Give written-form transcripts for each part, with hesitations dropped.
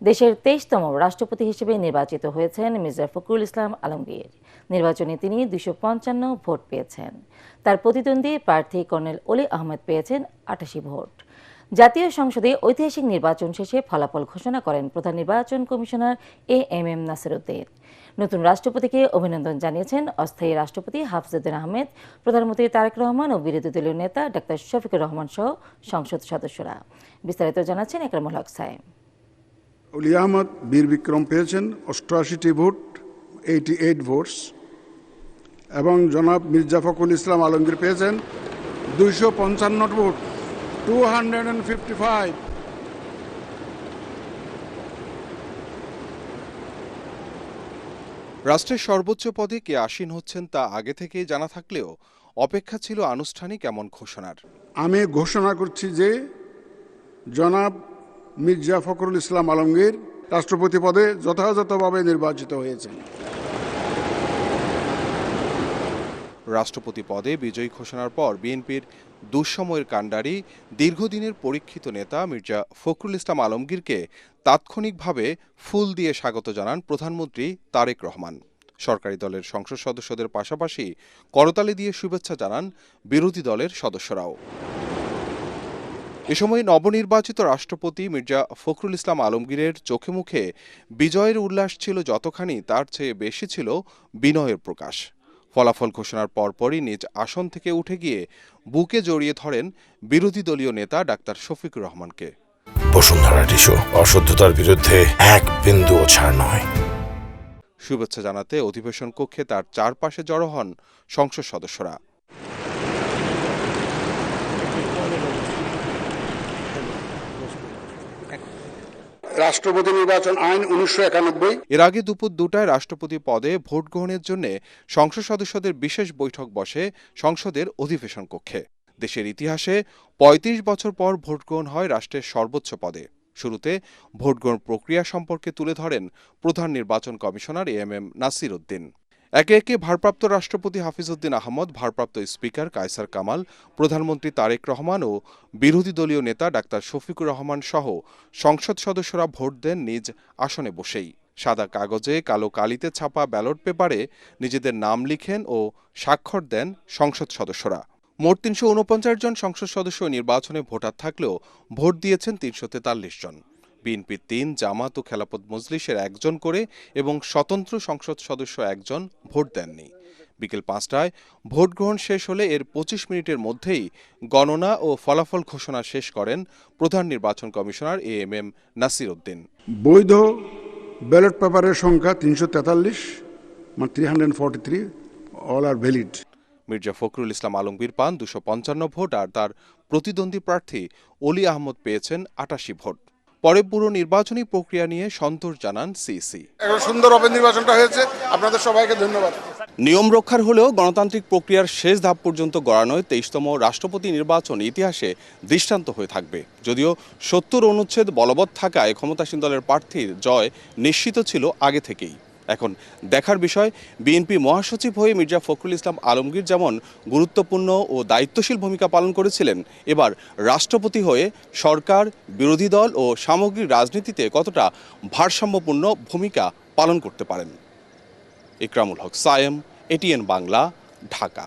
দেশের 23তম রাষ্ট্রপতি হিসেবে নির্বাচিত হয়েছেন মির্জা ফখরুল ইসলাম আলমগীর। নির্বাচনে তিনি 255 ভোট পেয়েছেন। তার প্রতিদ্বন্দ্বী প্রার্থী কর্নেল অলি আহমেদ পেয়েছেন 88 ভোট। জাতীয় সংসদে ঐতিহাসিক নির্বাচন শেষে ফলাফল ঘোষণা করেন প্রধান নির্বাচন কমিশনার এএমএম নাসির উদ্দিন। নতুন রাষ্ট্রপতিকে অভিনন্দন জানিয়েছেন অস্থায়ী রাষ্ট্রপতি হাফিজউদ্দিন আহমেদ, প্রধানমন্ত্রী তারেক রহমান ও বিরোধী দলীয় নেতা ডাক্তার শফিকুর রহমান সহ সংসদ সদস্যরা। বিস্তারিত জানাচ্ছেন একরামুল হক সায়েম। অলি আহমদ বীর বিক্রম পেয়েছেন 88টি ভোট, 88 ভোটস, এবং জনাব মির্জা ফখরুল ইসলাম আলমগীর পেয়েছেন 255 ভোট, 255। রাষ্ট্রের সর্বোচ্চ পদে কে আসীন হচ্ছেন তা আগে থেকেই জানা থাকলেও অপেক্ষা ছিল আনুষ্ঠানিক এমন ঘোষণার। আমি ঘোষণা করছি যে জনাব মির্জা ফখরুল ইসলাম আলমগীর রাষ্ট্রপতি পদে যথাযথভাবে নির্বাচিত হয়েছেন। রাষ্ট্রপতি পদে বিজয়ী ঘোষণার পর বিএনপির দুঃসময়ের কাণ্ডারি, দীর্ঘদিনের পরীক্ষিত নেতা মির্জা ফখরুল ইসলাম আলমগীরকে তাৎক্ষণিকভাবে ফুল দিয়ে স্বাগত জানান প্রধানমন্ত্রী তারেক রহমান। সরকারি দলের সংসদ সদস্যদের পাশাপাশি করতালি দিয়ে শুভেচ্ছা জানান বিরোধী দলের সদস্যরাও। এ সময় নবনির্বাচিত রাষ্ট্রপতি মির্জা ফখরুল ইসলাম আলমগীরের চোখে মুখে বিজয়ের উল্লাস ছিল যতখানি, তার চেয়ে বেশি ছিল বিনয়ের প্রকাশ। ফলাফল ঘোষণার পরপরই নিজ আসন থেকে উঠে গিয়ে বুকে জড়িয়ে ধরেন বিরোধী দলীয় নেতা ডাক্তার শফিকুর রহমানকে। বসুন্ধরা টিস্যু, অশুদ্ধতার বিরুদ্ধে এক বিন্দুও ছাড় নয়। শুভেচ্ছা জানাতে অধিবেশন কক্ষে তার চারপাশে জড়ো হন সংসদ সদস্যরা। রাষ্ট্রপতি নির্বাচন আইন 1991। এর আগে দুপুর 2টায় রাষ্ট্রপতি পদে ভোট গ্রহণের জন্য সংসদ সদস্যদের বিশেষ বৈঠক বসে সংসদের অধিবেশন কক্ষে। দেশের ইতিহাসে 35 বছর পর ভোট গ্রহণ হয় রাষ্ট্রের সর্বোচ্চ পদে। শুরুতে ভোট গ্রহণ প্রক্রিয়া সম্পর্কে তুলে ধরেন প্রধান নির্বাচন কমিশনার এএমএম নাসির উদ্দিন। একে একে ভারপ্রাপ্ত রাষ্ট্রপতি হাফিজউদ্দিন আহমদ, ভারপ্রাপ্ত স্পিকার কায়সার কামাল, প্রধানমন্ত্রী তারেক রহমান ও বিরোধী দলীয় নেতা ডাক্তার শফিকুর রহমান সহ সংসদ সদস্যরা ভোট দেন নিজ আসনে বসেই। সাদা কাগজে কালো কালিতে ছাপা ব্যালট পেপারে নিজেদের নাম লিখেন ও স্বাক্ষর দেন সংসদ সদস্যরা। মোট 349 জন সংসদ সদস্য নির্বাচনে ভোটার থাকলেও ভোট দিয়েছেন 343 জন। বিএনপির 3, জামাত ও খেলাফত মজলিসের 1 জন করে এবং স্বতন্ত্র সংসদ সদস্য 1 জন ভোট দেননি। বিকেল 5টায় ভোট গ্রহণ শেষ হলে এর 25 মিনিটের মধ্যেই গণনা ও ফলাফল ঘোষণা শেষ করেন প্রধান নির্বাচন কমিশনার এএমএম নাসির উদ্দিন। বৈধ ব্যালট পেপারের সংখ্যা 343, মানে 343, অল আর ভ্যালিড। মির্জা ফখরুল ইসলাম আলমগীর পান 255 ভোট আর তার প্রতিদ্বন্দ্বী প্রার্থী অলি আহমদ পেয়েছেন 88 ভোট। পরে পুরো নির্বাচনী প্রক্রিয়া নিয়ে সন্তোষ জানান সিইসি। সুন্দরভাবে নির্বাচনটা হয়েছে, আপনাদের সবাইকে ধন্যবাদ। নিয়ম রক্ষার হলেও গণতান্ত্রিক প্রক্রিয়ার শেষ ধাপ পর্যন্ত গড়ানোয় 23তম রাষ্ট্রপতি নির্বাচন ইতিহাসে দৃষ্টান্ত হয়ে থাকবে। যদিও 70 অনুচ্ছেদ বলবৎ থাকায় ক্ষমতাসীন দলের প্রার্থীর জয় নিশ্চিত ছিল আগে থেকেই। এখন দেখার বিষয়, বিএনপি মহাসচিব হয়ে মির্জা ফখরুল ইসলাম আলমগীর যেমন গুরুত্বপূর্ণ ও দায়িত্বশীল ভূমিকা পালন করেছিলেন, এবার রাষ্ট্রপতি হয়ে সরকার, বিরোধী দল ও সামগ্রিক রাজনীতিতে কতটা ভারসাম্যপূর্ণ ভূমিকা পালন করতে পারেন। একরামুল হক সায়েম, এটিএন বাংলা, ঢাকা।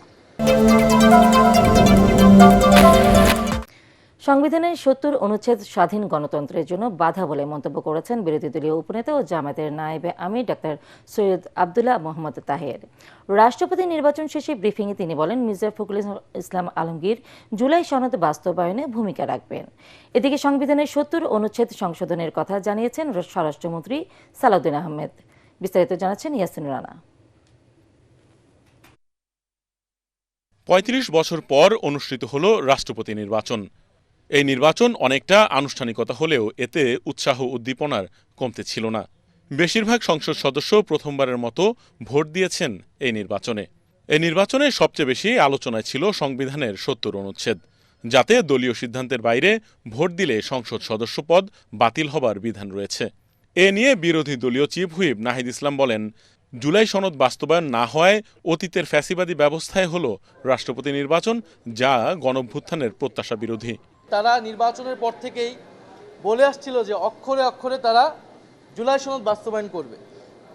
সংবিধানের 70 অনুচ্ছেদ স্বাধীন গণতন্ত্রের জন্য বাধা বলে মন্তব্য করেছেন বিরোধী দলীয় উপনেতা ও জামায়াতের নায়েবে আমির ডাক্তার সৈয়দ আবদুল্লাহ মোহাম্মদ তাহের। রাষ্ট্রপতি নির্বাচন শেষে ব্রিফিংয়ে তিনি বলেন, মির্জা ফখরুল ইসলাম আলমগীর জুলাই সনদ বাস্তবায়নে ভূমিকা রাখবেন। এদিকে সংবিধানের 70 অনুচ্ছেদ সংশোধনের কথা জানিয়েছেন স্বরাষ্ট্রমন্ত্রী সালাউদ্দিন আহমেদ। বিস্তারিত জানাচ্ছেন ইয়াসিন রানা। 35 বছর পর অনুষ্ঠিত হলো রাষ্ট্রপতি নির্বাচন। এই নির্বাচন অনেকটা আনুষ্ঠানিকতা হলেও এতে উৎসাহ উদ্দীপনার কমতে ছিল না। বেশিরভাগ সংসদ সদস্য প্রথমবারের মতো ভোট দিয়েছেন এই নির্বাচনে। এই নির্বাচনে সবচেয়ে বেশি আলোচনায় ছিল সংবিধানের 70 অনুচ্ছেদ, যাতে দলীয় সিদ্ধান্তের বাইরে ভোট দিলে সংসদ সদস্য পদ বাতিল হবার বিধান রয়েছে। এ নিয়ে বিরোধী দলীয় চিফ হুইপ নাহিদ ইসলাম বলেন, জুলাই সনদ বাস্তবায়ন না হওয়ায় অতীতের ফ্যাসিবাদী ব্যবস্থায় হলো রাষ্ট্রপতি নির্বাচন, যা গণঅভ্যুত্থানের প্রত্যাশা বিরোধী। তারা নির্বাচনের পর থেকেই বলে আসছিল যে অক্ষরে অক্ষরে তারা জুলাই সনদ বাস্তবায়ন করবে,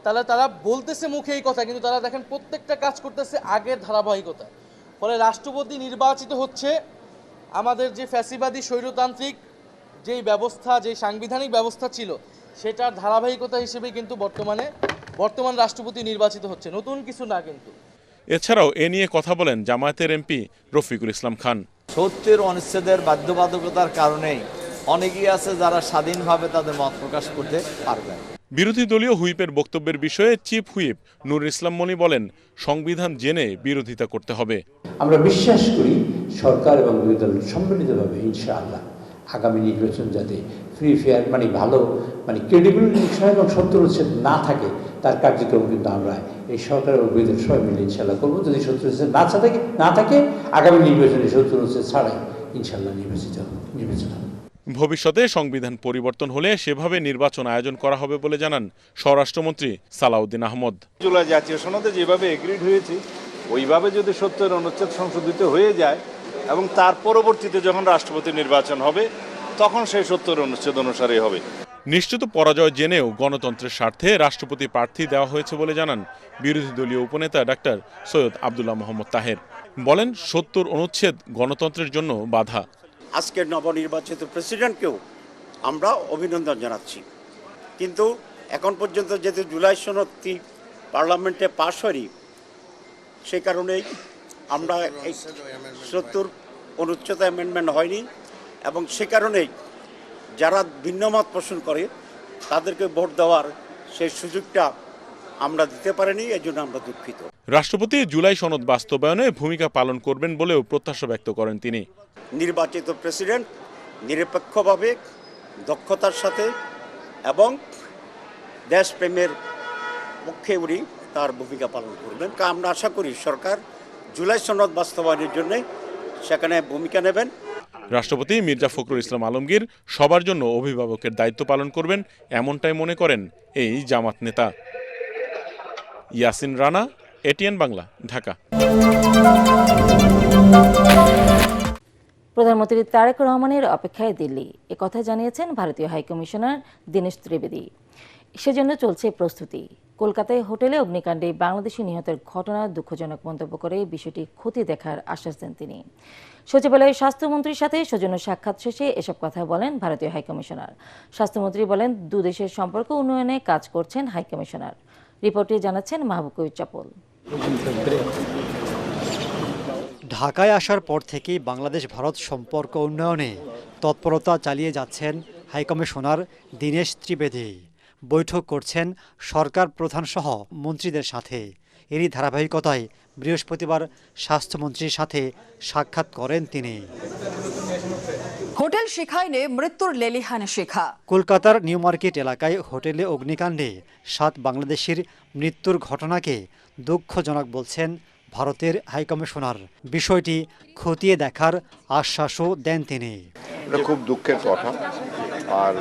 তাহলে তারা বলতেছে মুখে এই কথা, কিন্তু তারা দেখেন প্রত্যেকটা কাজ করতেছে আগের ধারাবাহিকতা। ফলে রাষ্ট্রপতি নির্বাচিত হচ্ছে আমাদের যে ফ্যাসিবাদী স্বৈরতান্ত্রিক যেই ব্যবস্থা, যেই সাংবিধানিক ব্যবস্থা ছিল সেটার ধারাবাহিকতা হিসেবে কিন্তু বর্তমান রাষ্ট্রপতি নির্বাচিত হচ্ছে, নতুন কিছু না। কিন্তু এছাড়াও এ নিয়ে কথা বলেন জামায়াতের এমপি রফিকুল ইসলাম খান। সত্যের অনিশ্চয়তার বাধ্যবাধকতার কারণেই অনেকেই আছে যারা স্বাধীনভাবে তাদের মত প্রকাশ করতে পারবে। বিরোধী দলীয় হুইপের বক্তব্যের বিষয়ে চিফ হুইপ নুর ইসলাম মনি বলেন, সংবিধান জেনে বিরোধিতা করতে হবে। আমরা বিশ্বাস করি সরকার এবং বিরোধী দল সম্মিলিতভাবে ইনশাআল্লাহ আগামী নির্বাচন যাতে ফ্রি ফেয়ার ভালো ক্রেডিবল ইলেকশন এবং সত্তর উচ্ছেদ না থাকে তার কার্যক্রম কিন্তু আমরা এই সরকার এবং বিরোধী দল সবাই মিলে ইনশাআল্লাহ করবো। যদি সত্তর উচ্ছেদ না থাকে আগামী নির্বাচনে সত্তর উচ্ছেদ ছাড়াই ইনশাআল্লাহ নির্বাচন হবে। ভবিষ্যতে সংবিধান পরিবর্তন হলে সেভাবে নির্বাচন আয়োজন করা হবে বলে জানান স্বরাষ্ট্রমন্ত্রী সালাউদ্দিন আহমদ। জুলাই জাতীয় সনদে যেভাবে এগ্রিড হয়েছে ওইভাবে যদি ৭০ অনুচ্ছেদ সংশোধিত হয়ে যায় এবং তার পরবর্তীতে যখন রাষ্ট্রপতি নির্বাচন হবে তখন সেই ৭০ অনুচ্ছেদ অনুসারে হবে। নিশ্চিত পরাজয় জেনেও গণতন্ত্রের স্বার্থে রাষ্ট্রপতি প্রার্থী দেওয়া হয়েছে বলে জানান বিরোধী দলীয় উপনেতা ডাক্তার সৈয়দ আব্দুল্লাহ মোহাম্মদ তাহের। বলেন, ৭০ অনুচ্ছেদ গণতন্ত্রের জন্য বাধা। আজকের নবনির্বাচিত প্রেসিডেন্টকেও আমরা অভিনন্দন জানাচ্ছি, কিন্তু এখন পর্যন্ত যেহেতু জুলাই সনদটি পার্লামেন্টে পাশ হয়নি সেই কারণেই আমরা এই ৭০ অনুচ্ছেদ অ্যামেন্ডমেন্ট হয়নি এবং সে কারণেই যারা ভিন্নমত পোষণ করে তাদেরকে ভোট দেওয়ার সেই সুযোগটা আমরা দিতে পারিনি, এই জন্য আমরা দুঃখিত। রাষ্ট্রপতি জুলাই সনদ বাস্তবায়নে ভূমিকা পালন করবেন বলেও প্রত্যাশা ব্যক্ত করেন তিনি। নির্বাচিত প্রেসিডেন্ট নিরপেক্ষভাবে দক্ষতার সাথে এবং দেশপ্রেমের পক্ষে উনি তার ভূমিকা পালন করবেন। আমরা আশা করি সরকার জুলাই সনদ বাস্তবায়নের জন্য সেখানে ভূমিকা নেবেন। রাষ্ট্রপতি মির্জা ফখরুল ইসলাম আলমগীর সবার জন্য অভিভাবকের দায়িত্ব পালন করবেন, এমনটাই মনে করেন এই জামাত নেতা। ইয়াসিন রানা, এটিএন বাংলা, ঢাকা। প্রধানমন্ত্রী তারেক রহমানের অপেক্ষায় দিল্লি, একথা জানিয়েছেন ভারতীয় হাইকমিশনার দীনেশ ত্রিবেদী। সেজন্য চলছে প্রস্তুতি। কলকাতায় হোটেলে অগ্নিকাণ্ডে বাংলাদেশি নিহতের ঘটনার দুঃখজনক মন্তব্য করে বিষয়টি খতিয়ে দেখার আশ্বাস দেন তিনি। সচিবালয়ে স্বাস্থ্যমন্ত্রীর সাথে সৌজন্য সাক্ষাৎ শেষে এসব কথা বলেন ভারতীয় হাইকমিশনার। স্বাস্থ্যমন্ত্রী বলেন, দুদেশের সম্পর্ক উন্নয়নে কাজ করছেন হাইকমিশনার। রিপোর্টে জানাচ্ছেন মাহবুব কবির চাপল। ঢাকায় আসার পর থেকেই বাংলাদেশ ভারত সম্পর্ক উন্নয়নে তৎপরতা চালিয়ে যাচ্ছেন হাইকমিশনার দীনেশ ত্রিবেদী। বৈঠক করছেন সরকার প্রধানসহ মন্ত্রীদের সাথে। এরই ধারাবাহিকতায় বৃহস্পতিবার স্বাস্থ্যমন্ত্রীর সাথে সাক্ষাৎ করেন তিনি। হোটেল শিখাইনে মৃত্যুর লেলিহান শিখা। কলকাতার নিউ মার্কেট এলাকায় হোটেলে অগ্নিকাণ্ডে ৭ বাংলাদেশির মৃত্যুর ঘটনাকে দুঃখজনক বলছেন ভারতের হাইকমিশনার। বিষয়টি খতিয়ে দেখার আশ্বাসও দেন তিনি। এটা খুব দুঃখের কথা, আর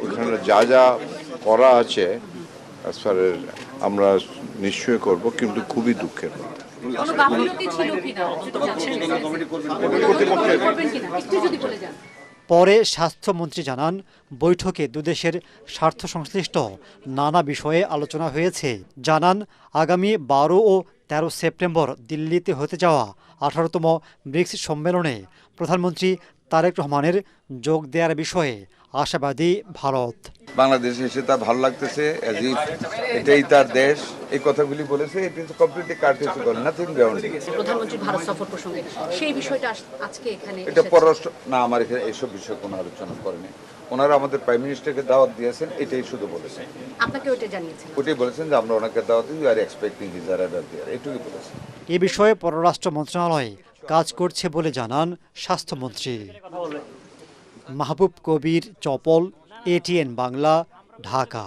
ওখানে যা যা করা আছে আমরা নিশ্চয়ই করব, কিন্তু খুবই দুঃখের কথা। পরে স্বাস্থ্যমন্ত্রী জানান, বৈঠকে দুদেশের স্বার্থ সংশ্লিষ্ট নানা বিষয়ে আলোচনা হয়েছে। জানান, আগামী ১২ ও ১৩ সেপ্টেম্বর দিল্লিতে হতে যাওয়া ১৮তম ব্রিক্স সম্মেলনে প্রধানমন্ত্রী তারেক রহমানের যোগ দেওয়ার বিষয়ে আশাবাদী ভারত। বাংলাদেশে এসে তার ভালো লাগতেছে, এটাই তার দেশ, এই কথাগুলি বলেছে। It is completely courtesy call, nothing beyond. প্রধানমন্ত্রী ভারত সফর প্রসঙ্গে সেই বিষয়টা আজকে এখানে এটা পররাষ্ট্র না, আমার এখানে এইসব বিষয়ে কোনো আলোচনা করেনি। ওনারা আমাদের প্রাইম মিনিস্টারকে দাওয়াত দিয়েছেন, এটাই শুধু বলেছেন। আপনাকে ওইটা জানিয়েছেন? ওটাই বলেছেন যে আমরা ওনাকে দাওয়াত দিই, আর এক্সপেক্টিং হিজ অ্যারাইভাল দেয়ার, এইটুকুই বলেছেন। এ বিষয়ে পররাষ্ট্র মন্ত্রণালয় কাজ করছে বলে জানান স্বাস্থ্যমন্ত্রী। মাহবুব কবির চপল, এটিএন বাংলা, ঢাকা।